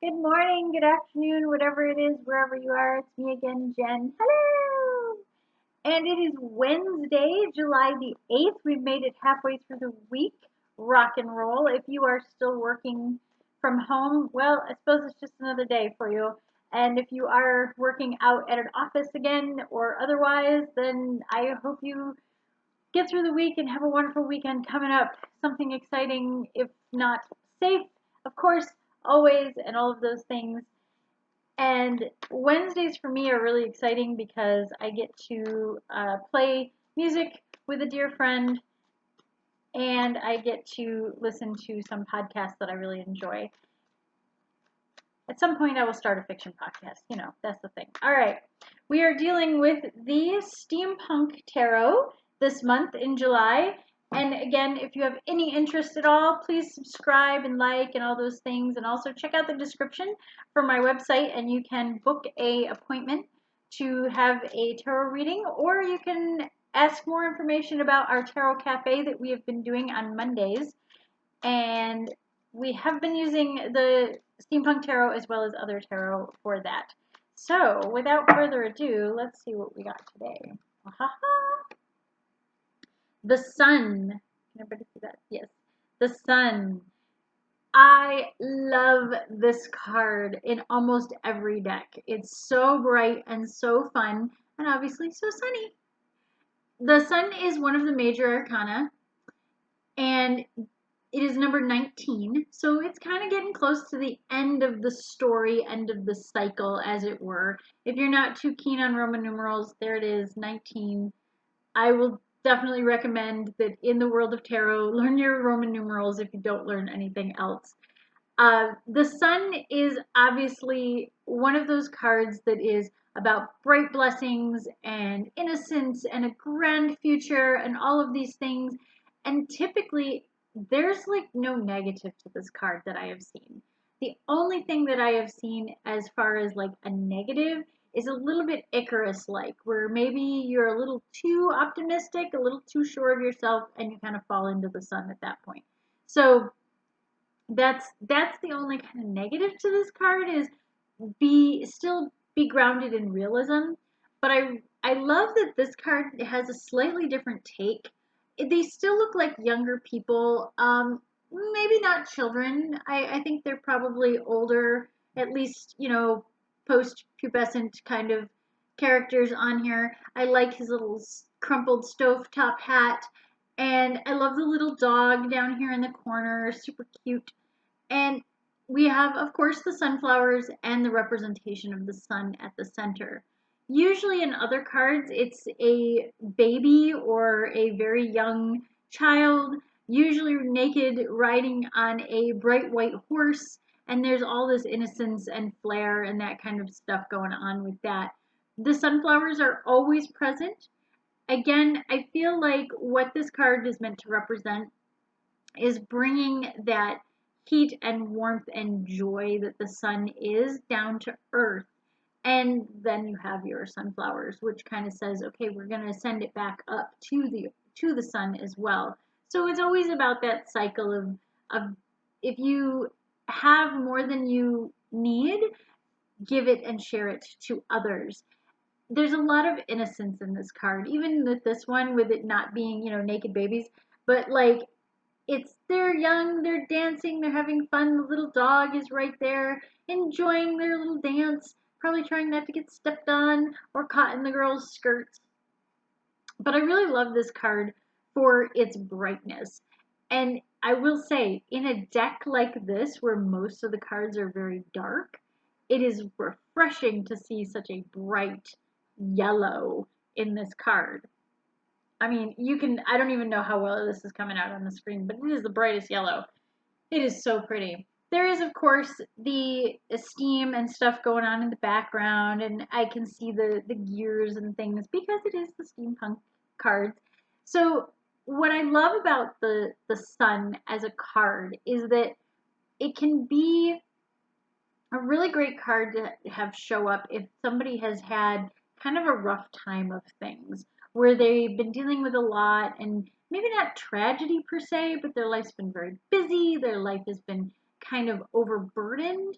Good morning, good afternoon, whatever it is, wherever you are. It's me again, Jen. Hello! And it is Wednesday, July the 8th. We've made it halfway through the week. Rock and roll. If you are still working from home, well, I suppose it's just another day for you. And if you are working out at an office again or otherwise, then I hope you get through the week and have a wonderful weekend coming up. Something exciting, if not safe, of course, always, and all of those things. And Wednesdays for me are really exciting because I get to play music with a dear friend and I get to listen to some podcasts that I really enjoy. At some point, I will start a fiction podcast. That's the thing. All right. We are dealing with the Steampunk Tarot this month in July. And again, if you have any interest at all, please subscribe and like and all those things. And also check out the description for my website and you can book a appointment to have a tarot reading, or you can ask more information about our tarot cafe that we have been doing on Mondays. And we have been using the Steampunk Tarot as well as other tarot for that. So, without further ado, let's see what we got today. The Sun. Can everybody see that? Yes. The Sun. I love this card in almost every deck. It's so bright and so fun, and obviously so sunny. The Sun is one of the major arcana, and it is number 19, so it's kind of getting close to the end of the story, end of the cycle, as it were. If you're not too keen on Roman numerals, there it is, 19. I will definitely recommend that in the world of tarot, learn your Roman numerals if you don't learn anything else. The Sun is obviously one of those cards that is about bright blessings and innocence and a grand future and all of these things. And typically, there's like no negative to this card that I have seen. The only thing that I have seen as far as like a negative is a little bit Icarus like, where maybe you're a little too optimistic, a little too sure of yourself, and you kind of fall into the Sun at that point. So that's the only kind of negative to this card is be grounded in realism. But I love that this card has a slightly different take. They still look like younger people, maybe not children. I think they're probably older, at least, post-pubescent kind of characters on here. I like his little crumpled stovetop hat. And I love the little dog down here in the corner, super cute. And we have, of course, the sunflowers and the representation of the sun at the center. Usually in other cards, it's a baby or a very young child, usually naked, riding on a bright white horse. And there's all this innocence and flair and that kind of stuff going on with that. The sunflowers are always present. Again, I feel like what this card is meant to represent is bringing that heat and warmth and joy that the sun is down to earth. And then you have your sunflowers, which kind of says, okay, we're going to send it back up to the sun as well. So it's always about that cycle of if you have more than you need, give it and share it to others. There's a lot of innocence in this card, even with this one, with it not being, naked babies, but like they're young, they're dancing, they're having fun. The little dog is right there enjoying their little dance, probably trying not to get stepped on or caught in the girl's skirts. But I really love this card for its brightness. And I will say, in a deck like this, where most of the cards are very dark, it is refreshing to see such a bright yellow in this card. I mean, I don't even know how well this is coming out on the screen, but it is the brightest yellow. It is so pretty. There is, of course, the steam and stuff going on in the background, and I can see the gears and things because it is the steampunk cards. So what I love about the sun as a card is that it can be a really great card to have show up if somebody has had kind of a rough time of things where they've been dealing with a lot and maybe not tragedy per se, but their life's been very busy, their life has been kind of overburdened.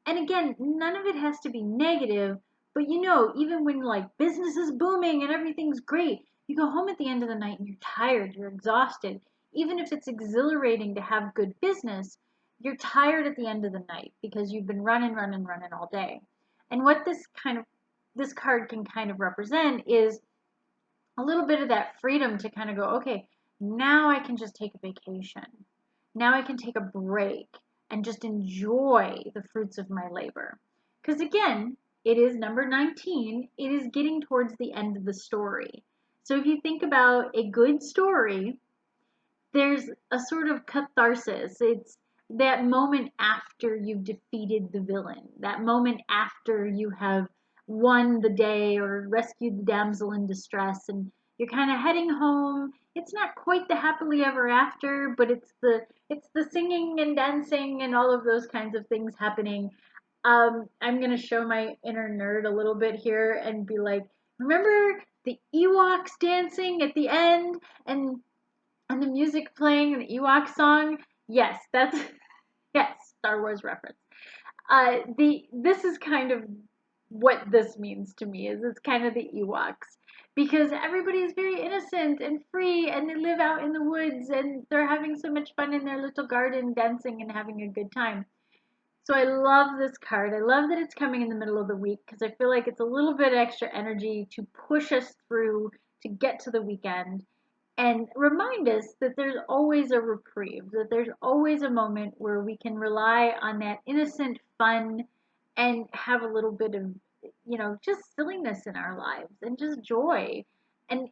And again, none of it has to be negative, but you know, even when like business is booming and everything's great, you go home at the end of the night and you're tired, you're exhausted. Even if it's exhilarating to have good business, you're tired at the end of the night because you've been running, running, running all day. And what this card can kind of represent is a little bit of that freedom to kind of go, okay, now I can just take a vacation. Now I can take a break and just enjoy the fruits of my labor. Because again, it is number 19. It is getting towards the end of the story. So if you think about a good story, there's a sort of catharsis. It's that moment after you've defeated the villain, that moment after you have won the day or rescued the damsel in distress, and you're kind of heading home. It's not quite the happily ever after, but it's the singing and dancing and all of those kinds of things happening. I'm gonna show my inner nerd a little bit here and be like, remember the Ewoks dancing at the end and the music playing and the Ewok song? Yes, that's yes, Star Wars reference. This is kind of what this means to me is it's kind of the Ewoks because everybody is very innocent and free and they live out in the woods and they're having so much fun in their little garden dancing and having a good time. So I love this card. I love that it's coming in the middle of the week because I feel like it's a little bit extra energy to push us through to get to the weekend and remind us that there's always a reprieve, that there's always a moment where we can rely on that innocent fun and have a little bit of, just silliness in our lives and just joy and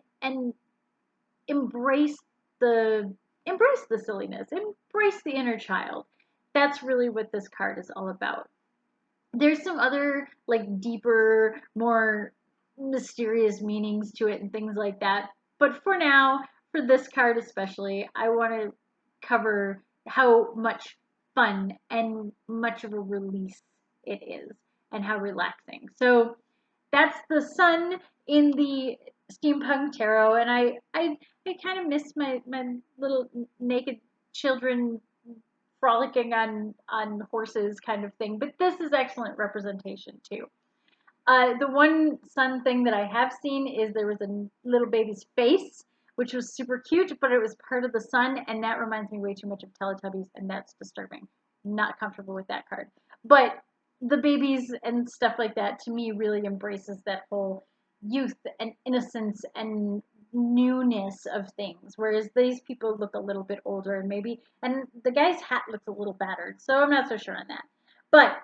embrace the embrace the silliness, embrace the inner child. That's really what this card is all about. There's some other like deeper, more mysterious meanings to it and things like that. But for now, for this card especially, I want to cover how much fun and much of a release it is and how relaxing. So that's the sun in the Steampunk Tarot, and I kind of miss my little naked children frolicking on horses kind of thing. But this is excellent representation too. The one sun thing that I have seen is there was a little baby's face, which was super cute, but it was part of the sun, and that reminds me way too much of Teletubbies, and that's disturbing. Not comfortable with that card. But the babies and stuff like that, to me, really embraces that whole youth and innocence and newness of things, whereas these people look a little bit older and the guy's hat looks a little battered, so I'm not so sure on that. But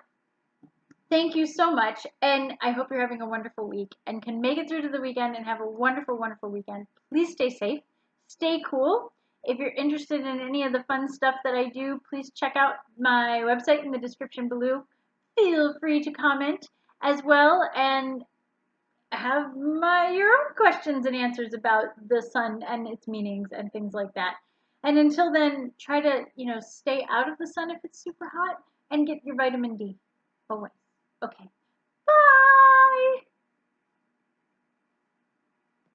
thank you so much, and I hope you're having a wonderful week and can make it through to the weekend and have a wonderful, wonderful weekend. Please stay safe, stay cool. If you're interested in any of the fun stuff that I do, please check out my website in the description below. Feel free to comment as well and have your own questions and answers about the sun and its meanings and things like that. And until then, try to, stay out of the sun if it's super hot and get your vitamin D always. Okay. Bye.